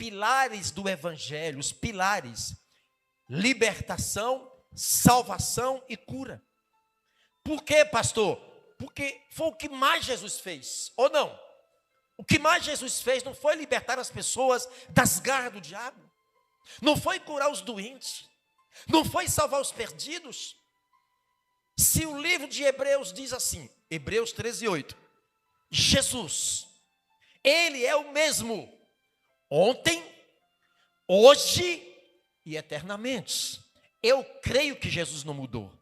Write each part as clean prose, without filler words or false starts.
pilares do evangelho, os pilares: libertação, salvação e cura. Por quê, pastor? Porque foi o que mais Jesus fez, ou não? O que mais Jesus fez não foi libertar as pessoas das garras do diabo, não foi curar os doentes, não foi salvar os perdidos. Se o livro de Hebreus diz assim, Hebreus 13:8, Jesus, Ele é o mesmo, ontem, hoje e eternamente. Eu creio que Jesus não mudou.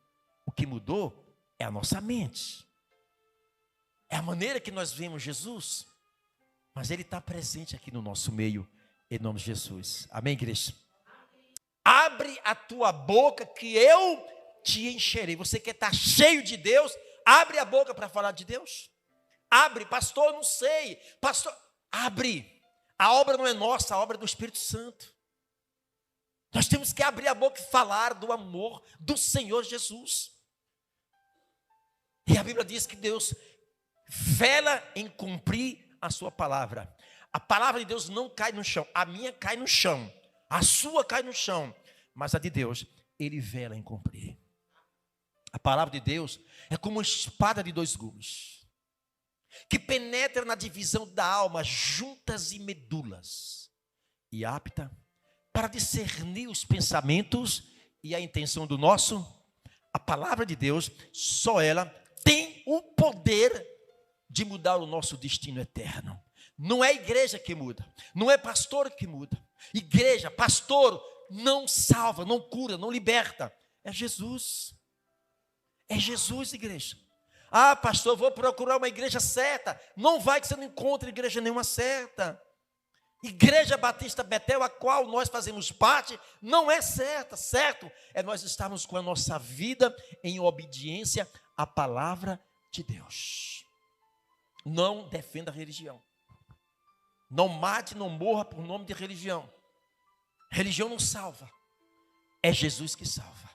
O que mudou é a nossa mente, é a maneira que nós vemos Jesus. Mas Ele está presente aqui no nosso meio, em nome de Jesus. Amém, igreja? Abre a tua boca que eu te encherei. Você quer estar cheio de Deus? Abre a boca para falar de Deus. Abre, pastor, não sei. Pastor, abre. A obra não é nossa, a obra é do Espírito Santo. Nós temos que abrir a boca e falar do amor do Senhor Jesus. E a Bíblia diz que Deus vela em cumprir a sua palavra. A palavra de Deus não cai no chão. A minha cai no chão. A sua cai no chão. Mas a de Deus, Ele vela em cumprir. A palavra de Deus é como uma espada de dois gumes, que penetra na divisão da alma, juntas e medulas, e apta para discernir os pensamentos e a intenção do nosso. A palavra de Deus, só ela tem o poder de mudar o nosso destino eterno. Não é a igreja que muda, não é pastor que muda. Igreja, pastor, não salva, não cura, não liberta. É Jesus. É Jesus, igreja. Ah, pastor, vou procurar uma igreja certa. Não vai, que você não encontra igreja nenhuma certa. Igreja Batista Betel, a qual nós fazemos parte, não é certa. Certo é nós estarmos com a nossa vida em obediência à palavra de Deus. Não defenda a religião. Não mate, não morra por nome de religião. Religião não salva. É Jesus que salva.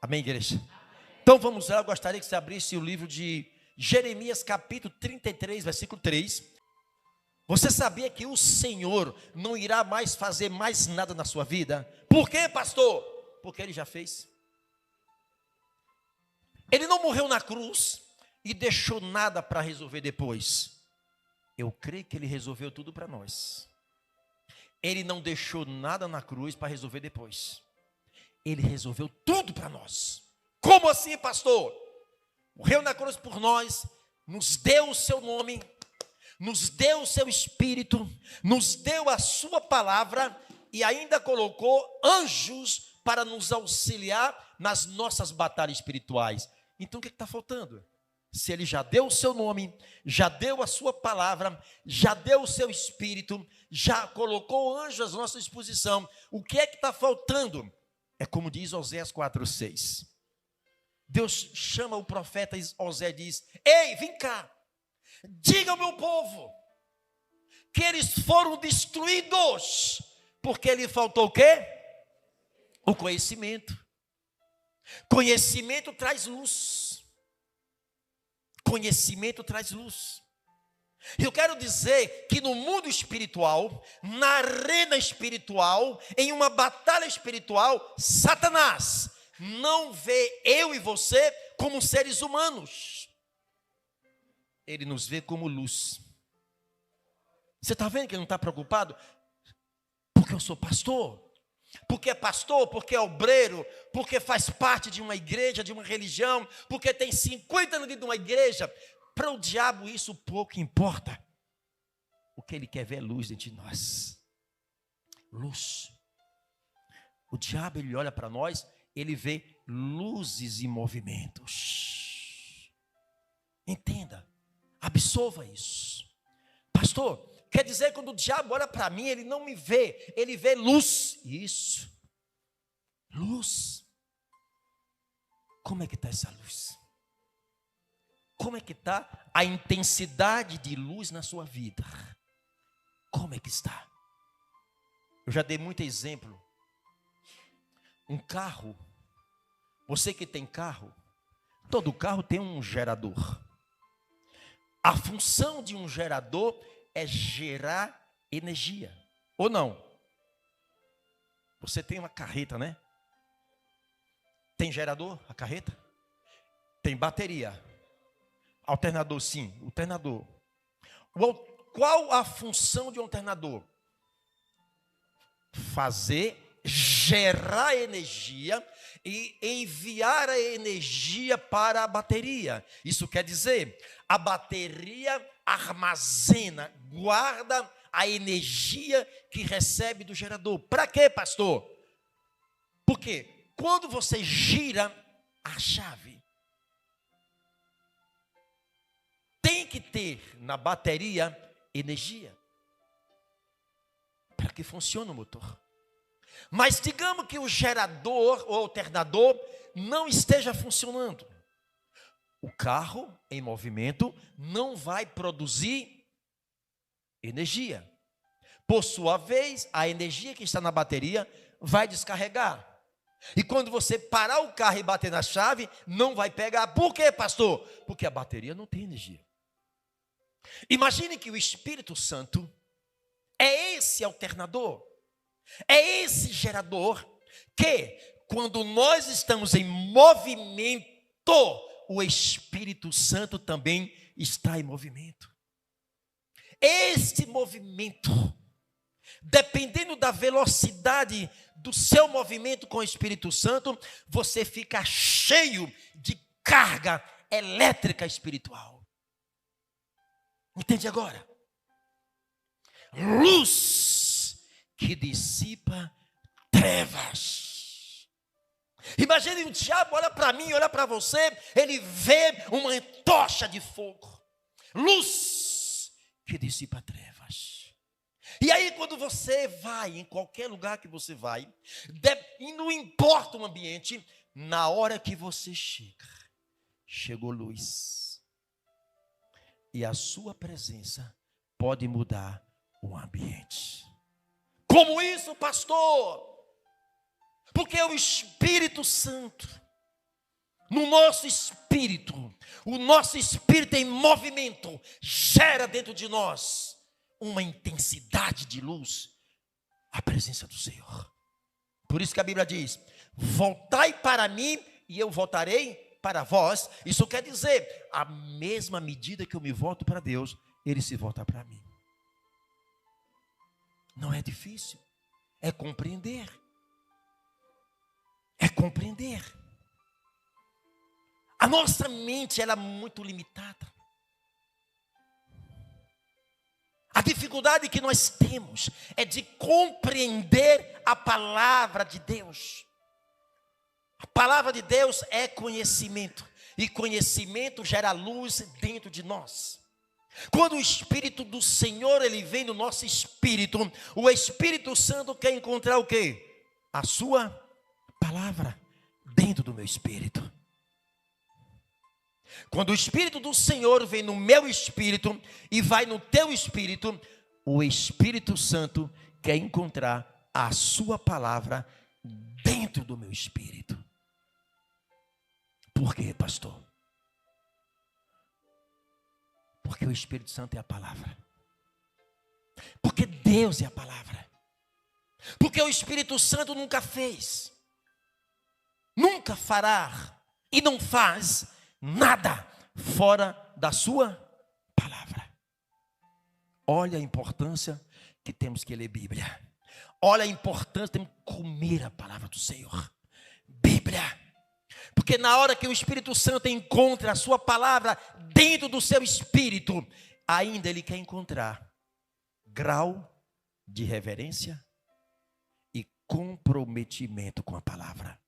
Amém, igreja? Amém. Então vamos lá, eu gostaria que você abrisse o livro de Jeremias capítulo 33, versículo 3. Você sabia que o Senhor não irá mais fazer mais nada na sua vida? Por quê, pastor? Porque Ele já fez. Ele não morreu na cruz e deixou nada para resolver depois. Eu creio que Ele resolveu tudo para nós. Ele não deixou nada na cruz para resolver depois. Ele resolveu tudo para nós. Como assim, pastor? Morreu na cruz por nós, nos deu o seu nome, nos deu o seu espírito, nos deu a sua palavra e ainda colocou anjos para nos auxiliar nas nossas batalhas espirituais. Então o que está faltando? Se Ele já deu o seu nome, já deu a sua palavra, já deu o seu espírito, já colocou anjos à nossa disposição, o que é que está faltando? É como diz Oséias 4:6. Deus chama o profeta Oséias e diz: ei, vem cá, diga ao meu povo que eles foram destruídos, porque lhe faltou o quê? O conhecimento. Conhecimento traz luz. Conhecimento traz luz. Eu quero dizer que no mundo espiritual, na arena espiritual, em uma batalha espiritual, Satanás não vê eu e você como seres humanos. Ele nos vê como luz. Você está vendo que ele não está preocupado? Porque eu sou pastor. Porque é pastor, porque é obreiro, porque faz parte de uma igreja, de uma religião, porque tem 50 anos dentro de uma igreja. Para o diabo isso pouco importa. O que ele quer ver é luz dentro de nós. Luz. O diabo, ele olha para nós, ele vê luzes e movimentos. Entenda, absorva isso. Pastor, quer dizer que quando o diabo olha para mim, ele não me vê, ele vê luz. Isso, luz. Como é que está essa luz? Como é que está a intensidade de luz na sua vida? Como é que está? Eu já dei muito exemplo. Um carro, você que tem carro, todo carro tem um gerador. A função de um gerador é gerar energia. Ou não? Você tem uma carreta, né? Tem gerador, a carreta? Tem bateria. Alternador, sim, alternador. Qual a função de um alternador? Gerar energia e enviar a energia para a bateria. Isso quer dizer, a bateria armazena, guarda a energia que recebe do gerador. Para quê, pastor? Porque quando você gira a chave, tem que ter na bateria energia para que funcione o motor. Mas digamos que o gerador ou alternador não esteja funcionando. O carro em movimento não vai produzir energia. Por sua vez, a energia que está na bateria vai descarregar. E quando você parar o carro e bater na chave, não vai pegar. Por quê, pastor? Porque a bateria não tem energia. Imagine que o Espírito Santo é esse alternador, é esse gerador que, quando nós estamos em movimento, o Espírito Santo também está em movimento. Este movimento, dependendo da velocidade do seu movimento com o Espírito Santo, você fica cheio de carga elétrica espiritual. Entende agora? Luz que dissipa trevas. Imagine o diabo olha para mim, olha para você, ele vê uma tocha de fogo. Luz que dissipa trevas. E aí quando você vai, em qualquer lugar que você vai, e não importa o ambiente, na hora que você chega, chegou luz. E a sua presença pode mudar o ambiente. Como isso, pastor? Porque o Espírito Santo, no nosso espírito, o nosso espírito em movimento, gera dentro de nós uma intensidade de luz, a presença do Senhor. Por isso que a Bíblia diz: voltai para mim e eu voltarei para vós. Isso quer dizer, a mesma medida que eu me volto para Deus, Ele se volta para mim. Não é difícil, é compreender. É compreender. A nossa mente ela é muito limitada. A dificuldade que nós temos é de compreender a palavra de Deus. A palavra de Deus é conhecimento, e conhecimento gera luz dentro de nós. Quando o Espírito do Senhor ele vem no nosso espírito, o Espírito Santo quer encontrar o quê? A sua palavra dentro do meu espírito. Quando o Espírito do Senhor vem no meu espírito e vai no teu espírito, o Espírito Santo quer encontrar a sua palavra dentro do meu espírito. Por quê, pastor? Porque o Espírito Santo é a palavra. Porque Deus é a palavra. Porque o Espírito Santo nunca fez, nunca fará e não faz nada fora da sua palavra. Olha a importância que temos que ler Bíblia. Olha a importância que temos que comer a palavra do Senhor. Bíblia. Porque na hora que o Espírito Santo encontra a sua palavra dentro do seu espírito, ainda ele quer encontrar grau de reverência e comprometimento com a palavra.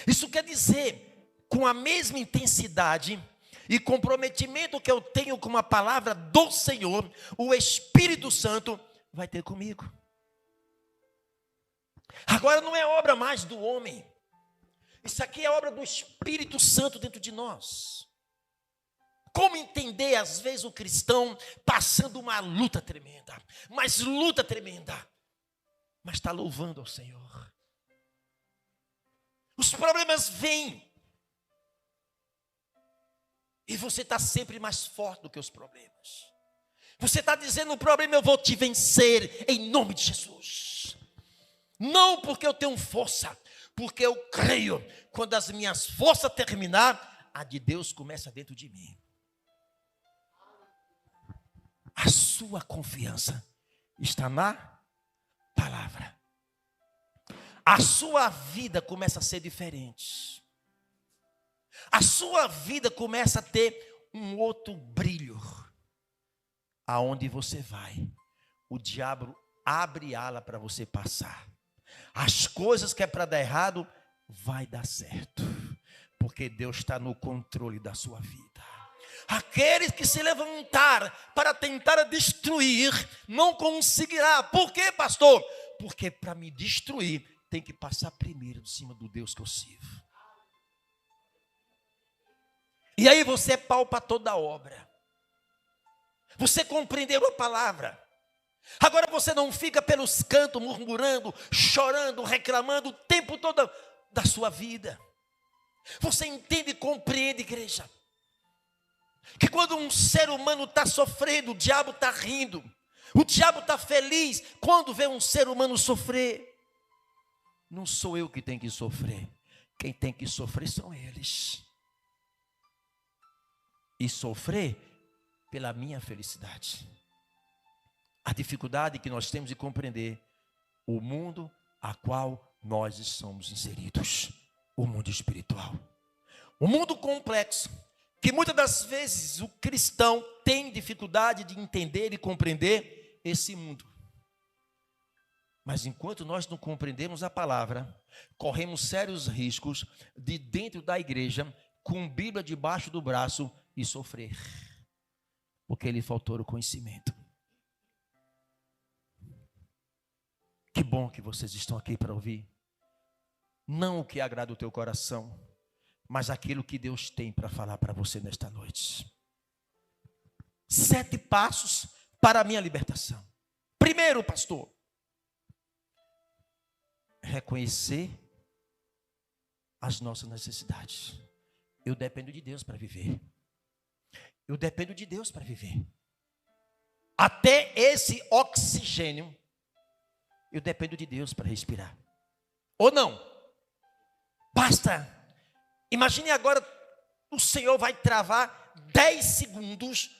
Isso quer dizer, com a mesma intensidade e comprometimento que eu tenho com a palavra do Senhor, o Espírito Santo vai ter comigo. Agora não é obra mais do homem. Isso aqui é obra do Espírito Santo dentro de nós. Como entender, às vezes, o cristão passando uma luta tremenda, mas está louvando ao Senhor. Os problemas vêm, e você está sempre mais forte do que os problemas. Você está dizendo o problema, eu vou te vencer em nome de Jesus. Não porque eu tenho força, porque eu creio, quando as minhas forças terminar, a de Deus começa dentro de mim. A sua confiança está na palavra. A sua vida começa a ser diferente. A sua vida começa a ter um outro brilho. Aonde você vai, o diabo abre ala para você passar. As coisas que é para dar errado, vai dar certo. Porque Deus está no controle da sua vida. Aqueles que se levantar para tentar destruir, não conseguirá. Por quê, pastor? Porque para me destruir, tem que passar primeiro de cima do Deus que eu sirvo. E aí você palpa toda a obra. Você compreendeu a palavra. Agora você não fica pelos cantos murmurando, chorando, reclamando o tempo todo da sua vida. Você entende e compreende, igreja, que quando um ser humano está sofrendo, o diabo está rindo. O diabo está feliz quando vê um ser humano sofrer. Não sou eu que tenho que sofrer. Quem tem que sofrer são eles. E sofrer pela minha felicidade. A dificuldade que nós temos de compreender o mundo a qual nós estamos inseridos. O mundo espiritual. O mundo complexo. Que muitas das vezes o cristão tem dificuldade de entender e compreender esse mundo. Mas enquanto nós não compreendemos a palavra, corremos sérios riscos de dentro da igreja, com Bíblia debaixo do braço e sofrer. Porque lhe faltou o conhecimento. Que bom que vocês estão aqui para ouvir. Não o que agrada o teu coração, mas aquilo que Deus tem para falar para você nesta noite. 7 passos para a minha libertação. Primeiro, pastor, reconhecer as nossas necessidades. Eu dependo de Deus para viver. Eu dependo de Deus para viver. Até esse oxigênio, eu dependo de Deus para respirar. Ou não? Basta. Imagine agora, o Senhor vai travar 10 segundos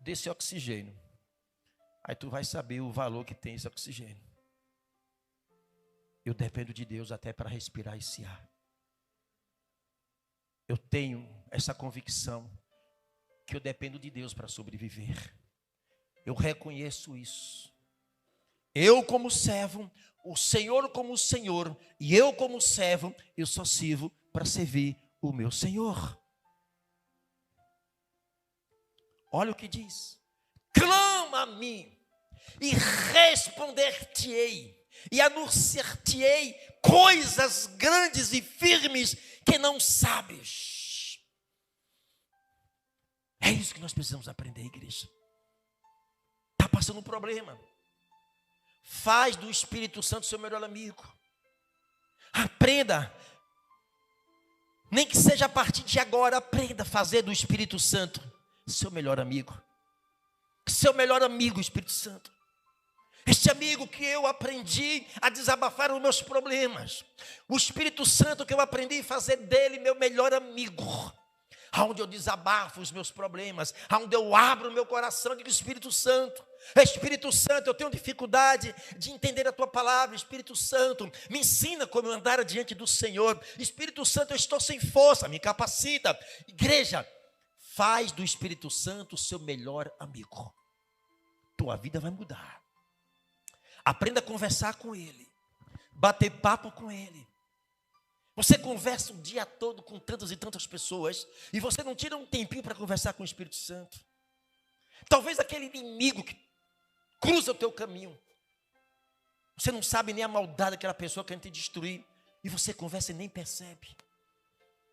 desse oxigênio. Aí tu vai saber o valor que tem esse oxigênio. Eu dependo de Deus até para respirar esse ar. Eu tenho essa convicção que eu dependo de Deus para sobreviver. Eu reconheço isso. Eu como servo, o Senhor como Senhor, e eu como servo, eu só sirvo para servir o meu Senhor. Olha o que diz. Clama a mim e responder-te-ei e anunciar-te-ei coisas grandes e firmes que não sabes. É isso que nós precisamos aprender, igreja. Está passando um problema. Faz do Espírito Santo seu melhor amigo. Aprenda. Nem que seja a partir de agora, aprenda a fazer do Espírito Santo seu melhor amigo. Seu melhor amigo, Espírito Santo. Este amigo que eu aprendi a desabafar os meus problemas. O Espírito Santo que eu aprendi a fazer dele meu melhor amigo. Aonde eu desabafo os meus problemas. Aonde eu abro o meu coração e digo, Espírito Santo. Espírito Santo, eu tenho dificuldade de entender a tua palavra. Espírito Santo, me ensina como eu andar diante do Senhor. Espírito Santo, eu estou sem força, me capacita. Igreja, faz do Espírito Santo o seu melhor amigo. Tua vida vai mudar. Aprenda a conversar com ele. Bater papo com ele. Você conversa o dia todo com tantas e tantas pessoas e você não tira um tempinho para conversar com o Espírito Santo. Talvez aquele inimigo que cruza o teu caminho, você não sabe nem a maldade daquela pessoa querendo te destruir e você conversa e nem percebe.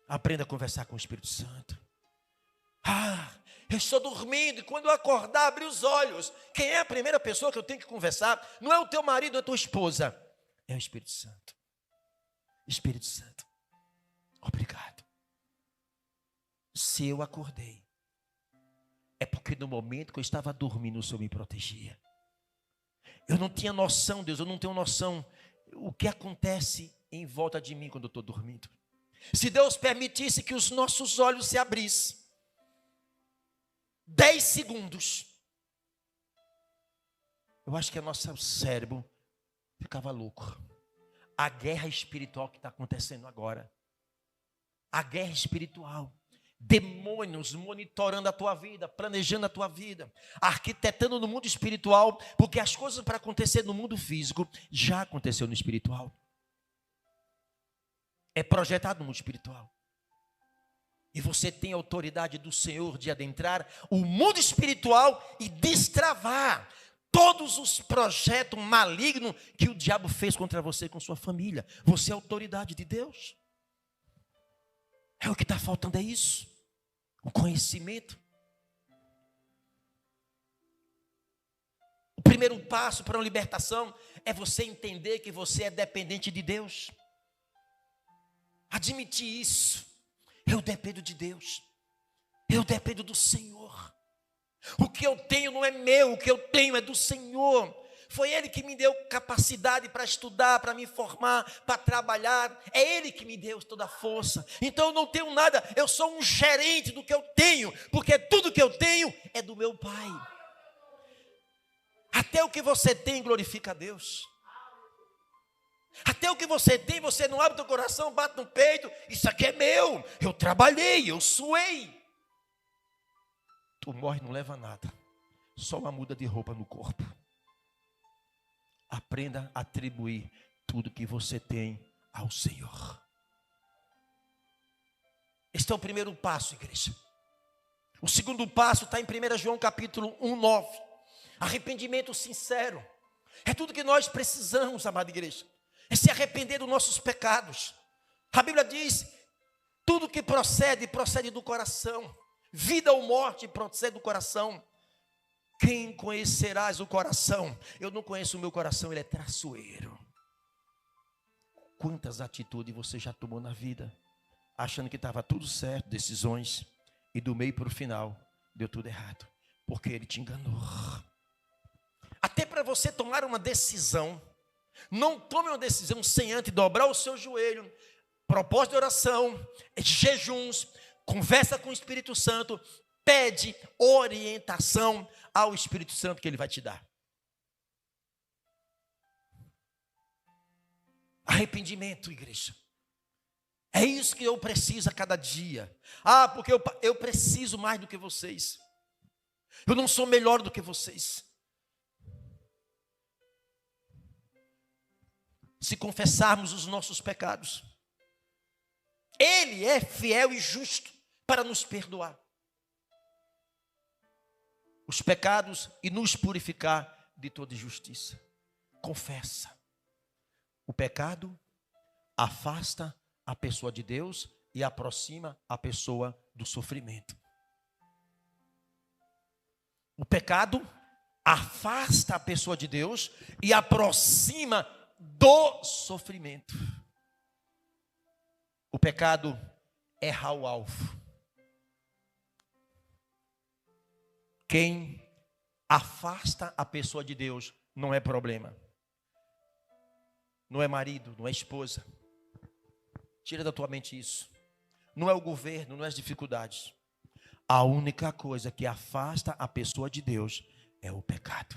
Aprenda a conversar com o Espírito Santo. Eu estou dormindo e quando eu acordar, abrir os olhos, quem é a primeira pessoa que eu tenho que conversar? Não é o teu marido, é a tua esposa, é o Espírito Santo. Espírito Santo, obrigado. Se eu acordei É porque no momento que eu estava dormindo, o Senhor me protegia. Eu não tinha noção, Deus, eu não tenho noção o que acontece em volta de mim quando eu estou dormindo. Se Deus permitisse que os nossos olhos se abrissem, 10 segundos, eu acho que o nosso cérebro ficava louco. A guerra espiritual que está acontecendo agora. A guerra espiritual. Demônios monitorando a tua vida, planejando a tua vida, arquitetando no mundo espiritual, porque as coisas para acontecer no mundo físico já aconteceu no espiritual. É projetado no mundo espiritual. E você tem a autoridade do Senhor de adentrar o mundo espiritual e destravar todos os projetos malignos que o diabo fez contra você e com sua família. Você é a autoridade de Deus. É o que está faltando, é isso. O conhecimento. O primeiro passo para uma libertação é você entender que você é dependente de Deus. Admitir isso. Eu dependo de Deus. Eu dependo do Senhor. O que eu tenho não é meu, o que eu tenho é do Senhor. Foi Ele que me deu capacidade para estudar, para me formar, para trabalhar. É Ele que me deu toda a força. Então eu não tenho nada, eu sou um gerente do que eu tenho, porque tudo que eu tenho é do meu Pai. Até o que você tem glorifica a Deus. Até o que você tem, você não abre o teu coração, bate no peito. Isso aqui é meu, eu trabalhei, eu suei. Tu morre, não leva nada, só uma muda de roupa no corpo. Aprenda a atribuir tudo que você tem ao Senhor. Este é o primeiro passo, igreja. O segundo passo está em 1 João capítulo 1:9. Arrependimento sincero. É tudo que nós precisamos, amada igreja. É se arrepender dos nossos pecados. A Bíblia diz, tudo que procede do coração. Vida ou morte procede do coração. Quem conhecerás o coração? Eu não conheço o meu coração, ele é traiçoeiro. Quantas atitudes você já tomou na vida, achando que estava tudo certo, decisões, e do meio para o final, deu tudo errado, porque ele te enganou. Até para você tomar uma decisão, não tome uma decisão sem antes dobrar o seu joelho, propósito de oração, jejuns, conversa com o Espírito Santo, pede orientação ao Espírito Santo que Ele vai te dar. Arrependimento, igreja. É isso que eu preciso a cada dia. Porque eu preciso mais do que vocês. Eu não sou melhor do que vocês. Se confessarmos os nossos pecados, Ele é fiel e justo para nos perdoar os pecados e nos purificar de toda injustiça. Confessa. O pecado afasta a pessoa de Deus e aproxima a pessoa do sofrimento. O pecado afasta a pessoa de Deus e aproxima do sofrimento. O pecado erra o alvo. Quem afasta a pessoa de Deus não é problema. Não é marido, não é esposa. Tira da tua mente isso. Não é o governo, não é as dificuldades. A única coisa que afasta a pessoa de Deus é o pecado.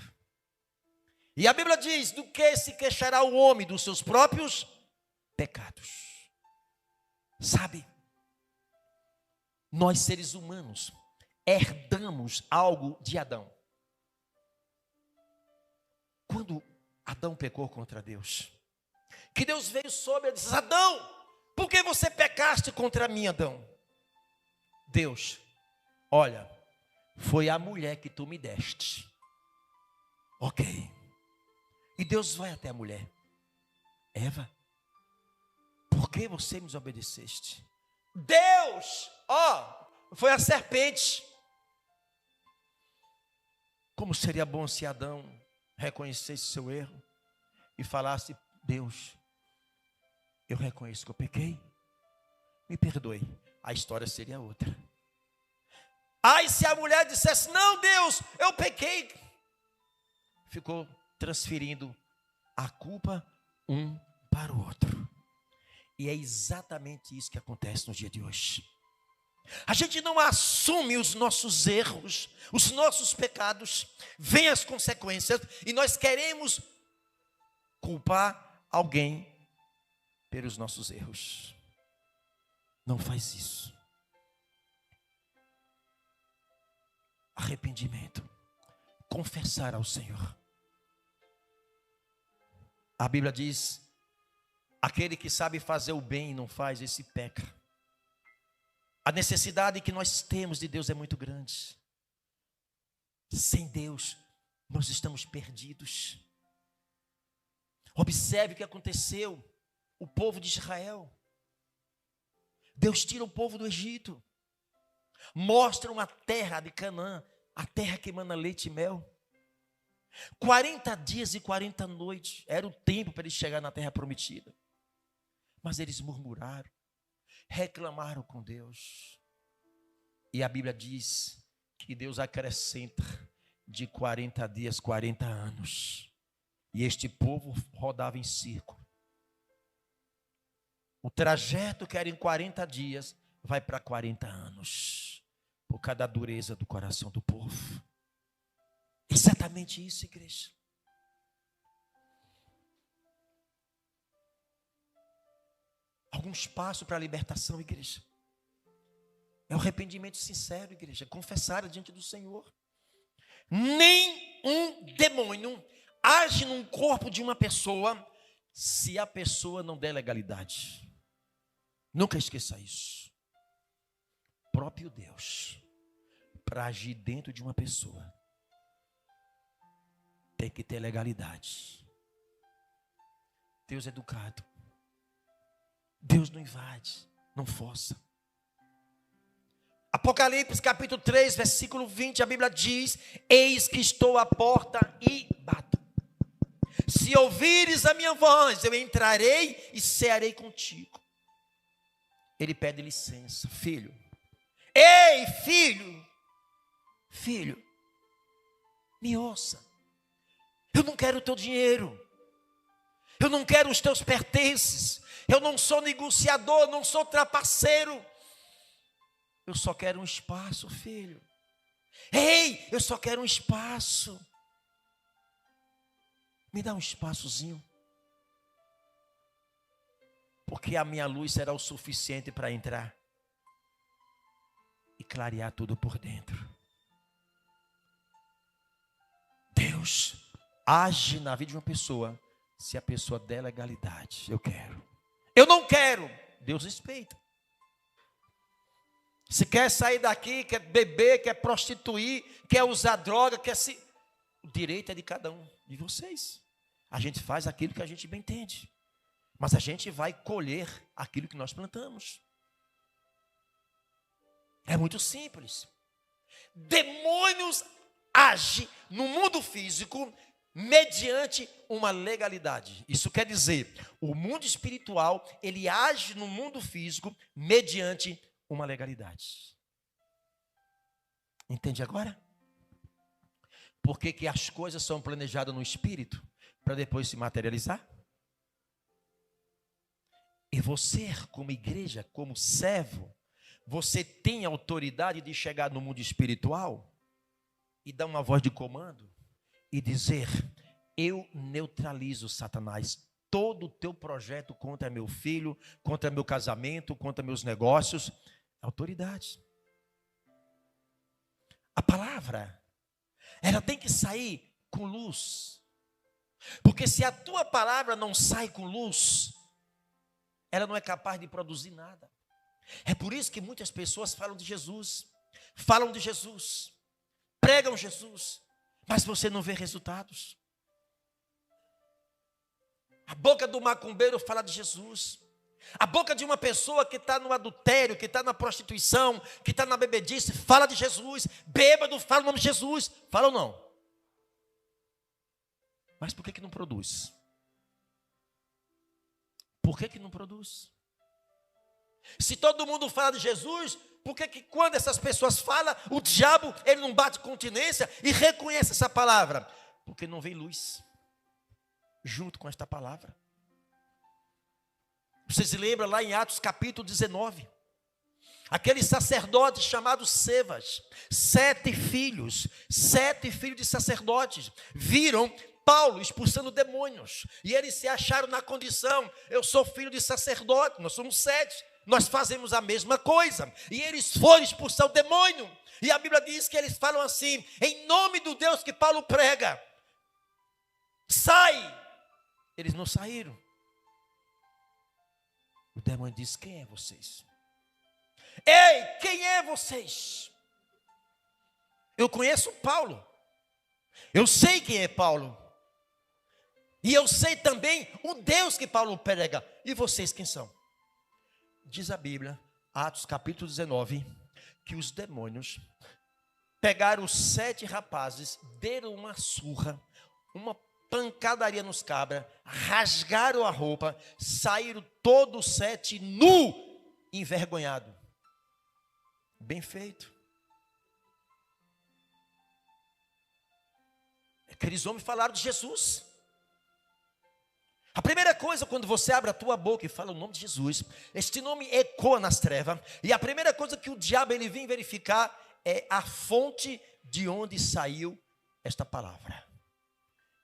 E a Bíblia diz, do que se queixará o homem? Dos seus próprios pecados. Sabe? Nós seres humanos herdamos algo de Adão. Quando Adão pecou contra Deus, que Deus veio sobre ele e disse, Adão, por que você pecaste contra mim, Adão? Deus, olha, foi a mulher que tu me deste. Ok. E Deus vai até a mulher. Eva, por que você me desobedeceste? Deus, foi a serpente. Como seria bom se Adão reconhecesse seu erro e falasse, Deus, eu reconheço que eu pequei, me perdoe. A história seria outra. Aí se a mulher dissesse, não, Deus, eu pequei, ficou transferindo a culpa um para o outro. E é exatamente isso que acontece no dia de hoje. A gente não assume os nossos erros, os nossos pecados, vem as consequências, e nós queremos culpar alguém pelos nossos erros. Não faz isso. Arrependimento, confessar ao Senhor. A Bíblia diz, aquele que sabe fazer o bem e não faz, esse peca. A necessidade que nós temos de Deus é muito grande. Sem Deus, nós estamos perdidos. Observe o que aconteceu, o povo de Israel. Deus tira o povo do Egito, mostra uma terra de Canaã, a terra que emana leite e mel. 40 dias e 40 noites, era o tempo para eles chegarem na terra prometida. Mas eles murmuraram, reclamaram com Deus. E a Bíblia diz que Deus acrescenta de 40 dias, 40 anos. E este povo rodava em círculo. O trajeto que era em 40 dias, vai para 40 anos. Por causa da dureza do coração do povo. Exatamente isso, igreja. Alguns passos para a libertação, igreja. É o arrependimento sincero, igreja. Confessar diante do Senhor. Nenhum demônio age num corpo de uma pessoa se a pessoa não der legalidade. Nunca esqueça isso. O próprio Deus, para agir dentro de uma pessoa, tem que ter legalidade. Deus é educado. Deus não invade, não força. Apocalipse capítulo 3, versículo 20, a Bíblia diz, eis que estou à porta e bato. Se ouvires a minha voz, eu entrarei e cearei contigo. Ele pede licença, filho. Ei, filho, me ouça. Eu não quero o teu dinheiro. Eu não quero os teus pertences. Eu não sou negociador, não sou trapaceiro. Eu só quero um espaço, filho. Ei, eu só quero um espaço. Me dá um espaçozinho. Porque a minha luz será o suficiente para entrar e clarear tudo por dentro. Deus age na vida de uma pessoa se a pessoa der legalidade. Eu quero. Eu não quero. Deus respeita. Se quer sair daqui, quer beber, quer prostituir, quer usar droga, quer se... O direito é de cada um de vocês. A gente faz aquilo que a gente bem entende. Mas a gente vai colher aquilo que nós plantamos. É muito simples. Demônios agem no mundo físico mediante uma legalidade. Isso quer dizer, o mundo espiritual, ele age no mundo físico mediante uma legalidade. Entende agora? Por que as coisas são planejadas no espírito para depois se materializar? E você, como igreja, como servo, você tem autoridade de chegar no mundo espiritual e dar uma voz de comando e dizer, eu neutralizo Satanás, todo o teu projeto contra meu filho, contra meu casamento, contra meus negócios, autoridade. A palavra, ela tem que sair com luz, porque se a tua palavra não sai com luz, ela não é capaz de produzir nada. É por isso que muitas pessoas falam de Jesus, pregam Jesus, mas você não vê resultados. A boca do macumbeiro fala de Jesus. A boca de uma pessoa que está no adultério, que está na prostituição, que está na bebedice, fala de Jesus. Bêbado fala o nome de Jesus. Fala ou não? Mas por que não produz? Por que não produz? Se todo mundo fala de Jesus, Por que quando essas pessoas falam, o diabo ele não bate continência e reconhece essa palavra? Porque não vem luz junto com esta palavra. Vocês se lembram lá em Atos capítulo 19? Aquele sacerdote chamado Cefas, 7 filhos de sacerdotes, viram Paulo expulsando demônios, e eles se acharam na condição: eu sou filho de sacerdote, nós somos 7, nós fazemos a mesma coisa, e eles foram expulsar o demônio, e a Bíblia diz que eles falam assim: em nome do Deus que Paulo prega, sai! Eles não saíram. O demônio diz: quem é vocês? Ei, quem é vocês? Eu conheço Paulo, eu sei quem é Paulo, e eu sei também o Deus que Paulo prega. E vocês quem são? Diz a Bíblia, Atos capítulo 19, que os demônios pegaram os 7 rapazes, deram uma surra, uma pancadaria nos cabras, rasgaram a roupa, saíram todos 7 nu, envergonhado. Bem feito. Aqueles homens falaram de Jesus. A primeira coisa, quando você abre a tua boca e fala o nome de Jesus, este nome ecoa nas trevas, e a primeira coisa que o diabo ele vem verificar é a fonte de onde saiu esta palavra.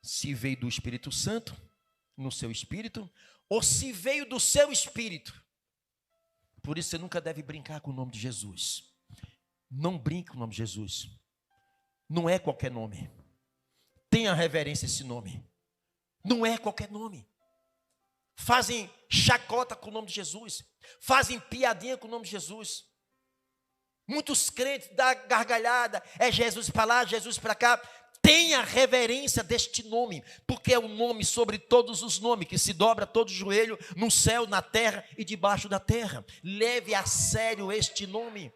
Se veio do Espírito Santo, no seu espírito, ou se veio do seu espírito. Por isso você nunca deve brincar com o nome de Jesus. Não brinque com o nome de Jesus. Não é qualquer nome. Tenha reverência a esse nome. Não é qualquer nome. Fazem chacota com o nome de Jesus. Fazem piadinha com o nome de Jesus. Muitos crentes dão gargalhada. É Jesus para lá, Jesus para cá. Tenha reverência deste nome, porque é o nome sobre todos os nomes, que se dobra todo o joelho no céu, na terra e debaixo da terra. Leve a sério este nome.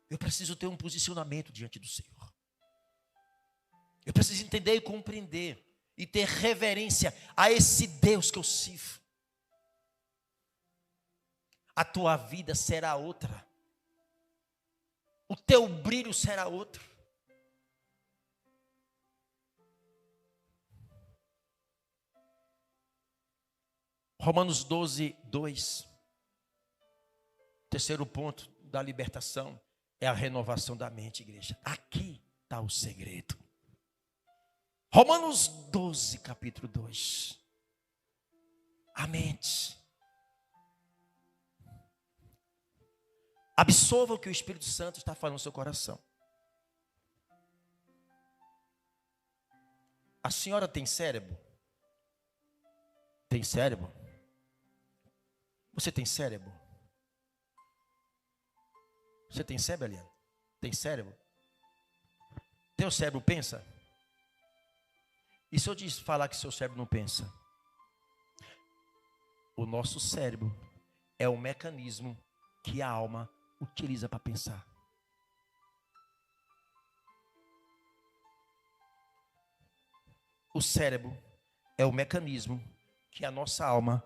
Eu preciso ter um posicionamento diante do Senhor. Eu preciso entender e compreender e ter reverência a esse Deus que eu sirvo. A tua vida será outra. O teu brilho será outro. Romanos 12, 2. Terceiro ponto da libertação é a renovação da mente, igreja. Aqui está o segredo. Romanos 12, capítulo 2. A mente. Absorva o que o Espírito Santo está falando no seu coração. A senhora tem cérebro? Tem cérebro? Você tem cérebro? Você tem cérebro, Eliane? Tem cérebro? Teu cérebro pensa? E se eu falar que seu cérebro não pensa? O nosso cérebro é o mecanismo que a alma utiliza para pensar. O cérebro é o mecanismo que a nossa alma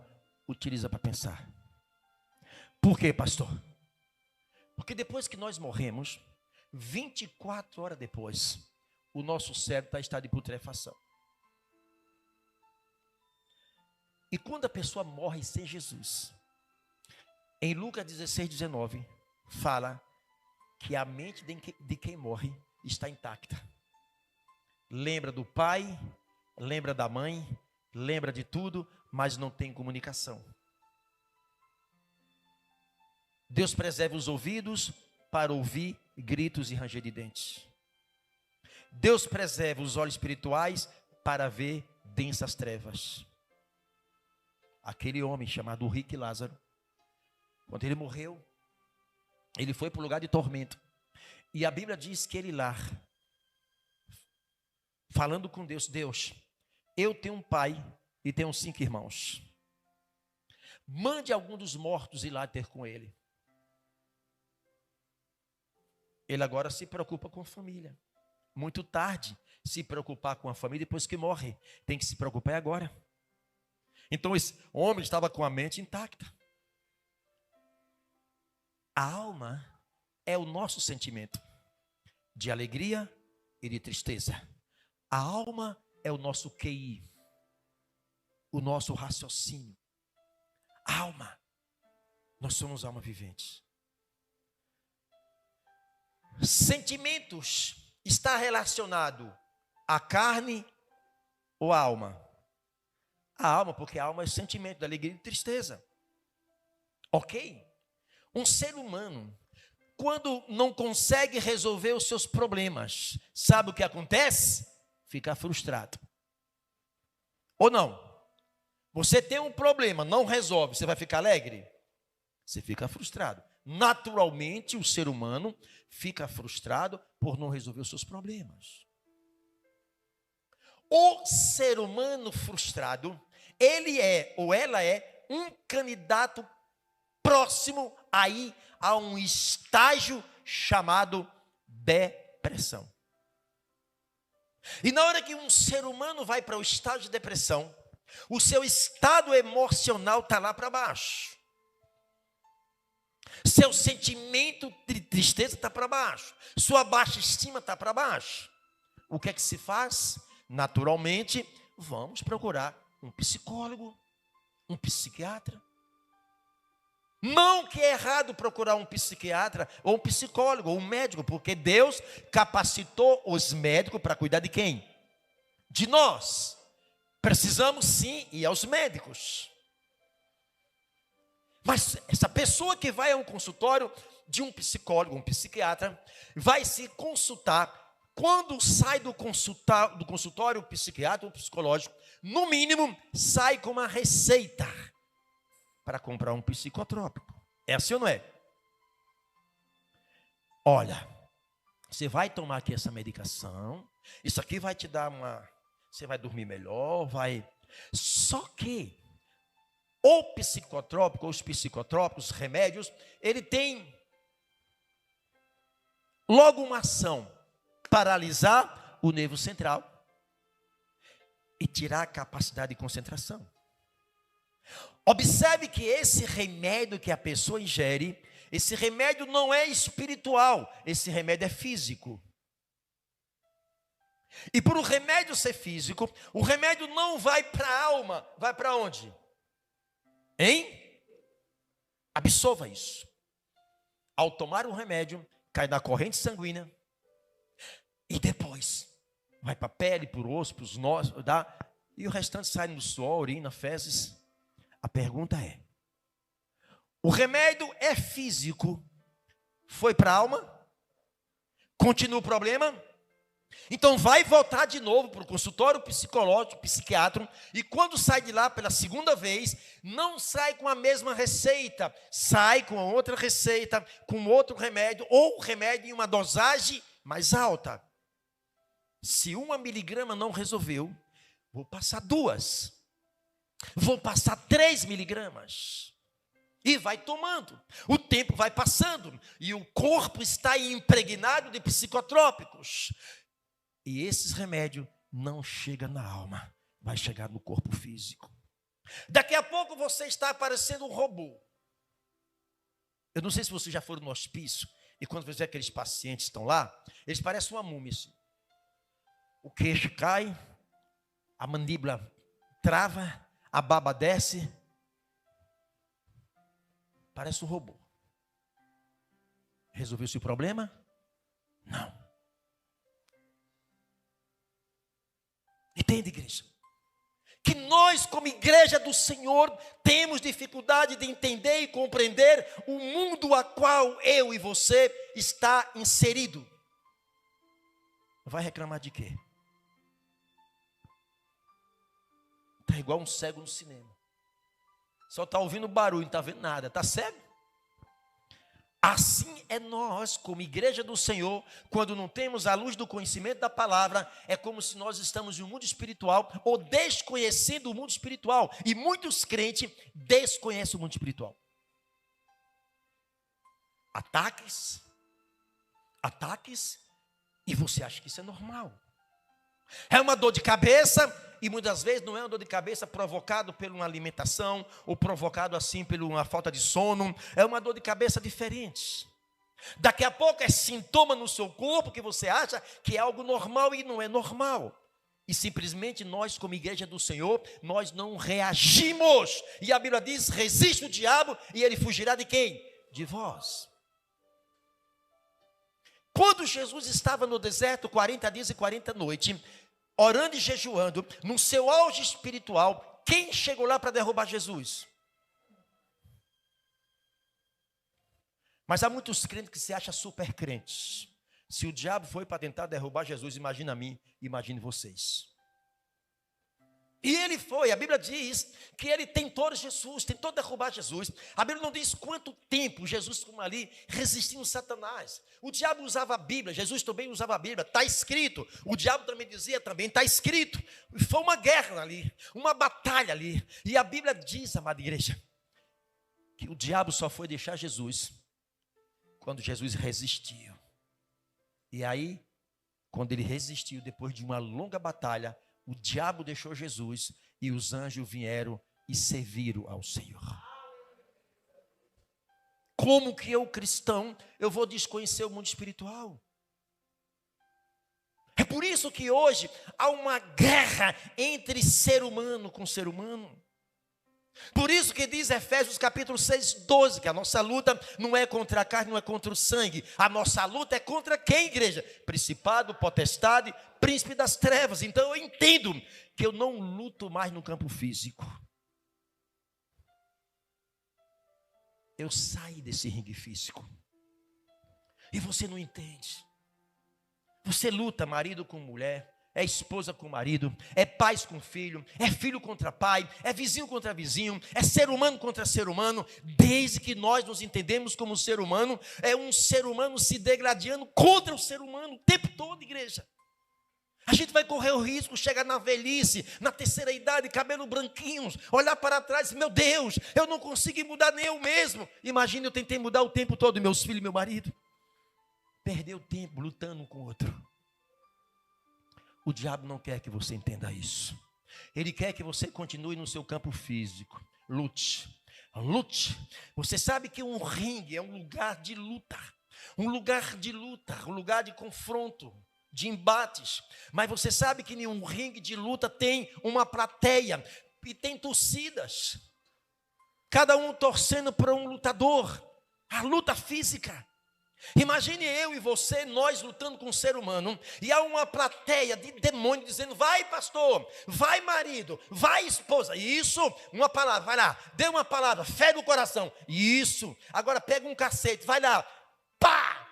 utiliza para pensar. Por quê, pastor? Porque depois que nós morremos, 24 horas depois, o nosso cérebro está em estado de putrefação. E quando a pessoa morre sem Jesus, em Lucas 16, 19, fala que a mente de quem morre está intacta. Lembra do pai, lembra da mãe, lembra de tudo, mas não tem comunicação. Deus preserva os ouvidos para ouvir gritos e ranger de dentes. Deus preserva os olhos espirituais para ver densas trevas. Aquele homem chamado Rico Lázaro, quando ele morreu, ele foi para o lugar de tormento. E a Bíblia diz que ele lá, falando com Deus, Deus, eu tenho um pai e tenho 5 irmãos. Mande algum dos mortos ir lá ter com ele. Ele agora se preocupa com a família. Muito tarde se preocupar com a família depois que morre. Tem que se preocupar agora. Então esse homem estava com a mente intacta. A alma é o nosso sentimento de alegria e de tristeza. A alma é o nosso QI, o nosso raciocínio. A alma, nós somos alma vivente. Sentimentos está relacionado à carne ou à alma? A alma, porque a alma é sentimento de alegria e de tristeza. Ok? Um ser humano, quando não consegue resolver os seus problemas, sabe o que acontece? Fica frustrado. Ou não? Você tem um problema, não resolve, você vai ficar alegre? Você fica frustrado. Naturalmente, o ser humano fica frustrado por não resolver os seus problemas. O ser humano frustrado, ele é ou ela é um candidato próximo aí a um estágio chamado depressão. E na hora que um ser humano vai para o estágio de depressão, o seu estado emocional está lá para baixo. Seu sentimento de tristeza está para baixo. Sua baixa estima está para baixo. O que é que se faz? Naturalmente, vamos procurar um psicólogo, um psiquiatra. Não que é errado procurar um psiquiatra ou um psicólogo ou um médico, porque Deus capacitou os médicos para cuidar de quem? De nós. Precisamos sim ir aos médicos. Mas essa pessoa que vai a um consultório de um psicólogo, um psiquiatra, vai se consultar. Quando sai do consultório psiquiátrico ou psicológico, no mínimo, sai com uma receita para comprar um psicotrópico. É assim ou não é? Olha, você vai tomar aqui essa medicação, isso aqui vai te dar você vai dormir melhor, vai... Só que o psicotrópico, os psicotrópicos, os remédios, ele tem logo uma ação, paralisar o nervo central e tirar a capacidade de concentração. Observe que esse remédio que a pessoa ingere, esse remédio não é espiritual, esse remédio é físico. E por o remédio ser físico, o remédio não vai para a alma, vai para onde? Hein? Absorva isso. Ao tomar o remédio, cai na corrente sanguínea e depois vai para a pele, para o osso, para os nós, e o restante sai no suor, urina, fezes. A pergunta é: o remédio é físico, foi para a alma? Continua o problema? Então vai voltar de novo para o consultório psicológico, psiquiatra, e quando sai de lá pela segunda vez, não sai com a mesma receita, sai com outra receita, com outro remédio, ou remédio em uma dosagem mais alta. Se 1 miligrama não resolveu, vou passar 2, vou passar 3 miligramas, e vai tomando, o tempo vai passando, e o corpo está impregnado de psicotrópicos. E esses remédios não chegam na alma, vai chegar no corpo físico. Daqui a pouco você está parecendo um robô. Eu não sei se vocês já foram no hospício, e quando você vê aqueles pacientes que estão lá, eles parecem uma múmia. Assim. O queixo cai, a mandíbula trava, a baba desce. Parece um robô. Resolveu-se o problema? Não. Entende, igreja? Que nós, como igreja do Senhor, temos dificuldade de entender e compreender o mundo a qual eu e você está inserido. Vai reclamar de quê? Está igual um cego no cinema. Só está ouvindo barulho, não está vendo nada. Está cego? Assim é nós, como igreja do Senhor, quando não temos a luz do conhecimento da palavra, é como se nós estamos em um mundo espiritual ou desconhecendo o mundo espiritual. E muitos crentes desconhecem o mundo espiritual. Ataques, e você acha que isso é normal. É uma dor de cabeça, e muitas vezes não é uma dor de cabeça provocado por uma alimentação, ou provocado assim por uma falta de sono, é uma dor de cabeça diferente. Daqui a pouco é sintoma no seu corpo que você acha que é algo normal e não é normal. E simplesmente nós, como igreja do Senhor, nós não reagimos. E a Bíblia diz, resiste o diabo e ele fugirá de quem? De vós. Quando Jesus estava no deserto, 40 dias e 40 noites, orando e jejuando, no seu auge espiritual, quem chegou lá para derrubar Jesus? Mas há muitos crentes que se acham super crentes. Se o diabo foi para tentar derrubar Jesus, imagina a mim, imagine vocês. E ele foi, a Bíblia diz que ele tentou Jesus, tentou derrubar Jesus. A Bíblia não diz quanto tempo Jesus ficou ali resistindo a Satanás. O diabo usava a Bíblia, Jesus também usava a Bíblia, está escrito. O diabo também dizia, também está escrito. Foi uma guerra ali, uma batalha ali. E a Bíblia diz, amada igreja, que o diabo só foi deixar Jesus quando Jesus resistiu. E aí, quando ele resistiu, depois de uma longa batalha, o diabo deixou Jesus e os anjos vieram e serviram ao Senhor. Como que eu, cristão, eu vou desconhecer o mundo espiritual? É por isso que hoje há uma guerra entre ser humano com ser humano. Por isso que diz Efésios capítulo 6, 12, que a nossa luta não é contra a carne, não é contra o sangue. A nossa luta é contra quem, igreja? Principado, potestade, príncipe das trevas. Então eu entendo que eu não luto mais no campo físico. Eu saí desse ringue físico. E você não entende. Você luta marido com mulher, é esposa com marido, é pais com filho, é filho contra pai, é vizinho contra vizinho, é ser humano contra ser humano. Desde que nós nos entendemos como ser humano, é um ser humano se degradando contra o ser humano o tempo todo, igreja. A gente vai correr o risco, chegar na velhice, na terceira idade, cabelo branquinhos, olhar para trás, meu Deus, eu não consigo mudar nem eu mesmo. Imagina, eu tentei mudar o tempo todo, meus filhos e meu marido. Perdeu tempo lutando um com o outro. O diabo não quer que você entenda isso. Ele quer que você continue no seu campo físico. Lute. Lute. Você sabe que um ringue é um lugar de luta. Um lugar de luta, um lugar de confronto, de embates. Mas você sabe que em um ringue de luta tem uma plateia e tem torcidas. Cada um torcendo para um lutador. A luta física. Imagine eu e você, nós lutando com um ser humano, e há uma plateia de demônios dizendo, vai pastor, vai marido, vai esposa, isso, uma palavra, vai lá, dê uma palavra, fé no coração, isso, agora pega um cacete, vai lá, pá,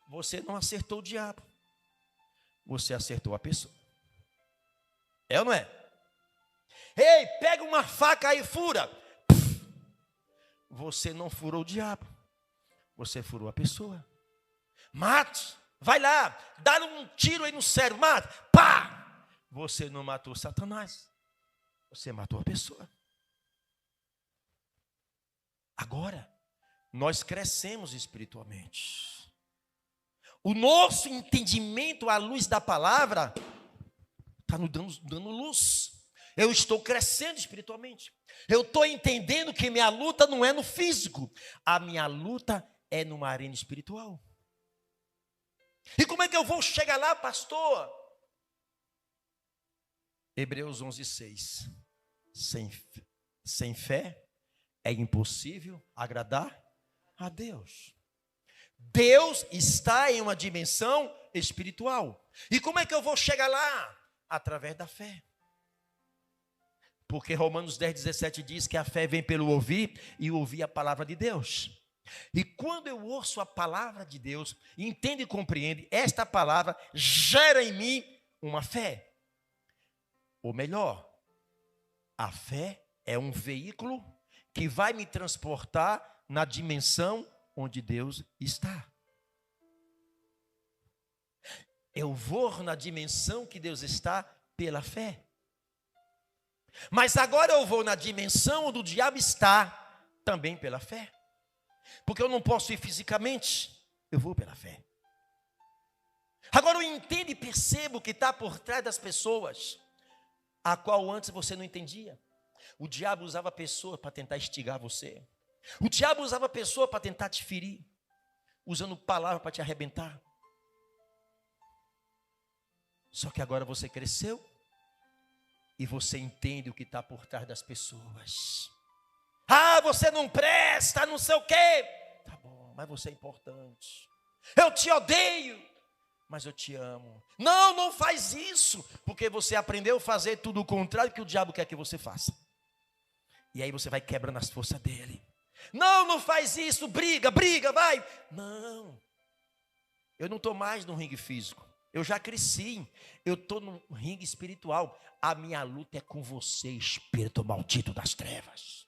você não acertou o diabo, você acertou a pessoa, é ou não é? Ei, pega uma faca aí e fura, você não furou o diabo, você furou a pessoa. Mate, vai lá, dá um tiro aí no cérebro, mate, pá! Você não matou Satanás, você matou a pessoa. Agora, nós crescemos espiritualmente. O nosso entendimento à luz da palavra está nos dando luz. Eu estou crescendo espiritualmente. Eu estou entendendo que minha luta não é no físico, a minha luta é numa arena espiritual. E como é que eu vou chegar lá, pastor? Hebreus 11:6. Sem fé é impossível agradar a Deus. Deus está em uma dimensão espiritual. E como é que eu vou chegar lá? Através da fé. Porque Romanos 10:17 diz que a fé vem pelo ouvir e ouvir a palavra de Deus. E quando eu ouço a palavra de Deus, entendo e compreendo, esta palavra gera em mim uma fé. Ou melhor, a fé é um veículo que vai me transportar na dimensão onde Deus está. Eu vou na dimensão que Deus está pela fé. Mas agora eu vou na dimensão onde o diabo está também pela fé. Porque eu não posso ir fisicamente, eu vou pela fé. Agora eu entendo e percebo o que está por trás das pessoas. a qual antes você não entendia. O diabo usava pessoas para tentar instigar você. O diabo usava pessoas para tentar te ferir, usando palavras para te arrebentar. Só que agora você cresceu e você entende o que está por trás das pessoas. Ah, você não presta, não sei o quê. Tá bom, mas você é importante. Eu te odeio, mas eu te amo. Não, não faz isso, porque você aprendeu a fazer tudo o contrário que o diabo quer que você faça. E aí você vai quebrando as forças dele. Não, não faz isso, briga, vai. Não, eu não estou mais no ringue físico. Eu já cresci, eu estou no ringue espiritual. A minha luta é com você, espírito maldito das trevas.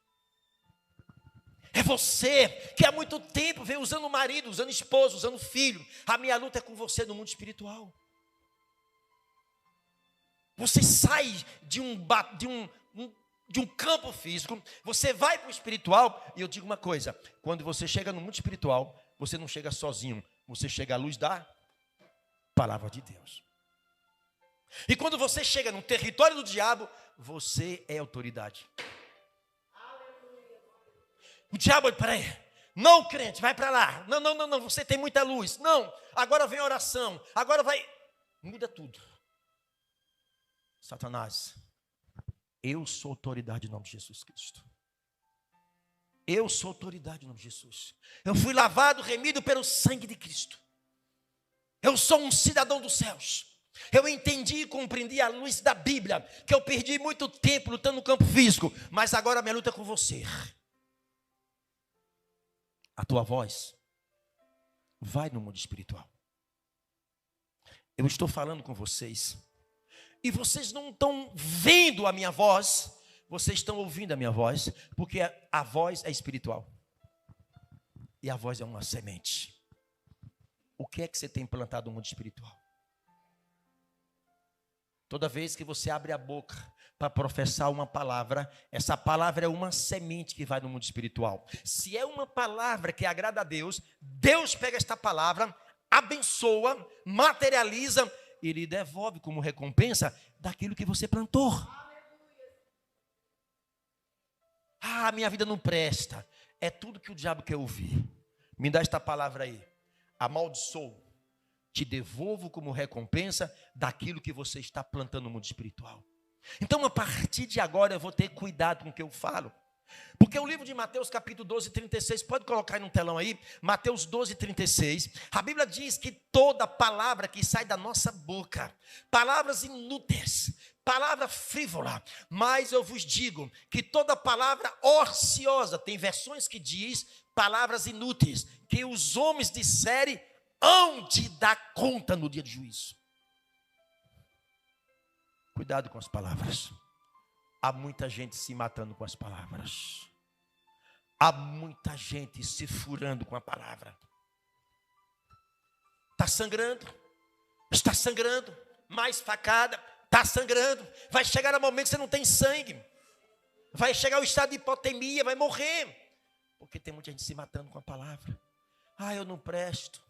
É você que há muito tempo vem usando o marido, usando esposa, usando filho. A minha luta é com você no mundo espiritual. Você sai de um campo físico, você vai para o espiritual. E eu digo uma coisa: quando você chega no mundo espiritual, você não chega sozinho, você chega à luz da palavra de Deus. E quando você chega no território do diabo, você é autoridade. O diabo, peraí, não, crente, vai para lá. Não, você tem muita luz. Não, agora vem a oração, agora vai, muda tudo. Satanás, eu sou autoridade em nome de Jesus Cristo. Eu sou autoridade em nome de Jesus. Eu fui lavado, remido pelo sangue de Cristo. Eu sou um cidadão dos céus. Eu entendi e compreendi a luz da Bíblia, que eu perdi muito tempo lutando no campo físico, mas agora a minha luta é com você. A tua voz vai no mundo espiritual. Eu estou falando com vocês, e vocês não estão vendo a minha voz, vocês estão ouvindo a minha voz, porque a voz é espiritual. E a voz é uma semente. O que é que você tem plantado no mundo espiritual? Toda vez que você abre a boca para professar uma palavra, essa palavra é uma semente que vai no mundo espiritual. Se é uma palavra que agrada a Deus, Deus pega esta palavra, abençoa, materializa e lhe devolve como recompensa daquilo que você plantou. Ah, minha vida não presta. É tudo que o diabo quer ouvir. Me dá esta palavra aí. Amaldiçoo, te devolvo como recompensa daquilo que você está plantando no mundo espiritual. Então, a partir de agora, eu vou ter cuidado com o que eu falo. Porque o livro de Mateus, capítulo 12, 36, pode colocar aí no telão aí, Mateus 12, 36, a Bíblia diz que toda palavra que sai da nossa boca, palavras inúteis, palavra frívola, mas eu vos digo que toda palavra ociosa, tem versões que diz palavras inúteis, que os homens disserem, hão de dar conta no dia de juízo. Cuidado com as palavras. Há muita gente se matando com as palavras. Há muita gente se furando com a palavra. Está sangrando. Está sangrando. Mais facada. Está sangrando. Vai chegar um momento que você não tem sangue. Vai chegar o estado de hipotermia. Vai morrer. Porque tem muita gente se matando com a palavra. Ah, eu não presto.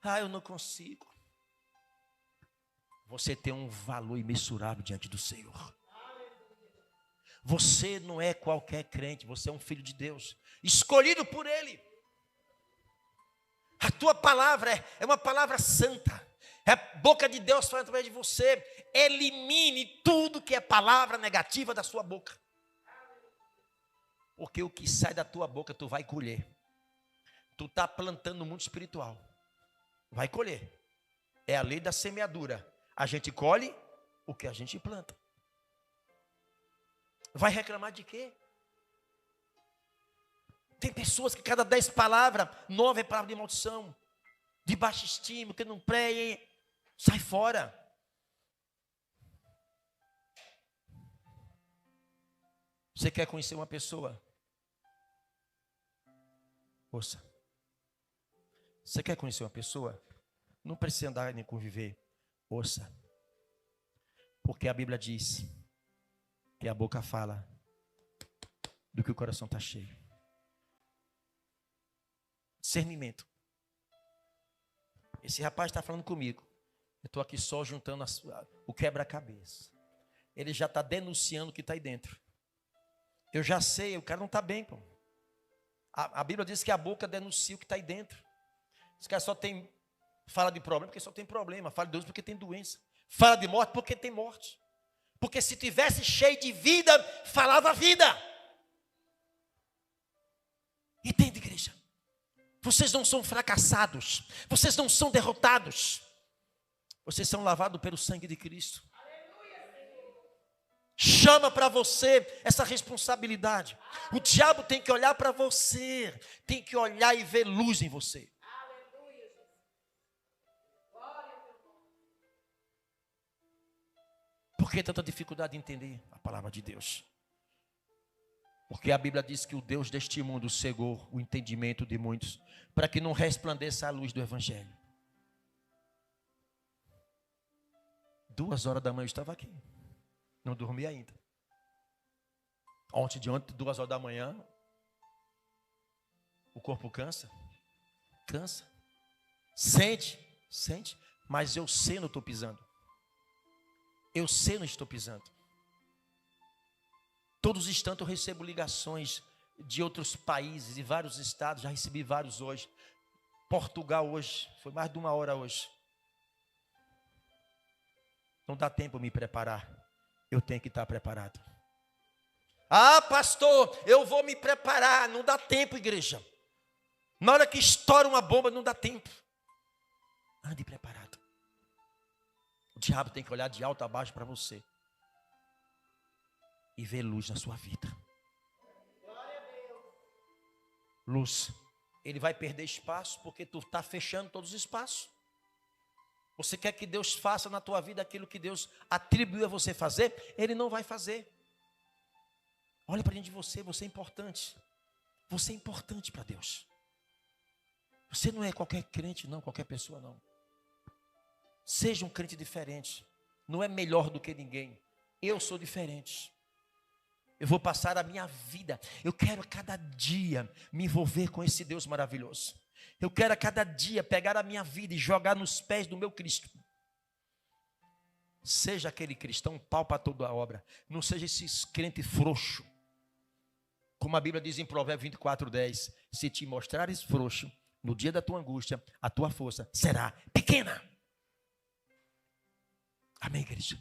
Ah, eu não consigo. Você tem um valor imensurável diante do Senhor. Você não é qualquer crente, você é um filho de Deus, escolhido por Ele. A tua palavra é uma palavra santa, é a boca de Deus falando através de você. Elimine tudo que é palavra negativa da sua boca, porque o que sai da tua boca tu vai colher. Tu está plantando no mundo espiritual, vai colher. É a lei da semeadura. A gente colhe o que a gente planta. Vai reclamar de quê? Tem pessoas que cada 10 palavras, 9 é palavra de maldição, de baixa estima, que não prega, sai fora. Você quer conhecer uma pessoa? Ouça. Você quer conhecer uma pessoa? Não precisa andar nem conviver. Ouça. Porque a Bíblia diz que a boca fala do que o coração está cheio. Discernimento. Esse rapaz está falando comigo. Eu estou aqui só juntando o quebra-cabeça. ele já está denunciando o que está aí dentro. Eu já sei, o cara não está bem, pô. A Bíblia diz que a boca denuncia o que está aí dentro. Esse cara só tem, fala de problema porque só tem problema, fala de Deus porque tem doença, fala de morte porque tem morte. Porque se tivesse cheio de vida, falava vida. Entende, igreja? Vocês não são fracassados, vocês não são derrotados. Vocês são lavados pelo sangue de Cristo. Chama para você essa responsabilidade. O diabo tem que olhar para você, tem que olhar e ver luz em você. Por que tanta dificuldade de entender a palavra de Deus? Porque a Bíblia diz que o Deus deste mundo cegou o entendimento de muitos, para que não resplandeça a luz do Evangelho. 2 horas da manhã eu estava aqui, não dormi ainda. Ontem, 2 horas da manhã, o corpo cansa, sente, mas eu sei não estou pisando. Eu sei não estou pisando. Todos os instantes eu recebo ligações de outros países, de vários estados, já recebi vários hoje. Portugal hoje, foi mais de 1 hora hoje. Não dá tempo de me preparar, eu tenho que estar preparado. Ah, pastor, eu vou me preparar, não dá tempo, igreja. Na hora que estoura uma bomba, não dá tempo. Ande preparado. O diabo tem que olhar de alto a baixo para você e ver luz na sua vida. Luz. Ele vai perder espaço porque tu está fechando todos os espaços. Você quer que Deus faça na tua vida aquilo que Deus atribuiu a você fazer? Ele não vai fazer. Olha para dentro de você, você é importante. Você é importante para Deus. Você não é qualquer crente não, qualquer pessoa não. Seja um crente diferente. Não é melhor do que ninguém. Eu sou diferente. Eu vou passar a minha vida. Eu quero a cada dia me envolver com esse Deus maravilhoso. Eu quero a cada dia pegar a minha vida e jogar nos pés do meu Cristo. Seja aquele cristão pau para toda a obra. Não seja esse crente frouxo. Como a Bíblia diz em Provérbios 24:10. Se te mostrares frouxo, no dia da tua angústia, a tua força será pequena. Amém, igreja?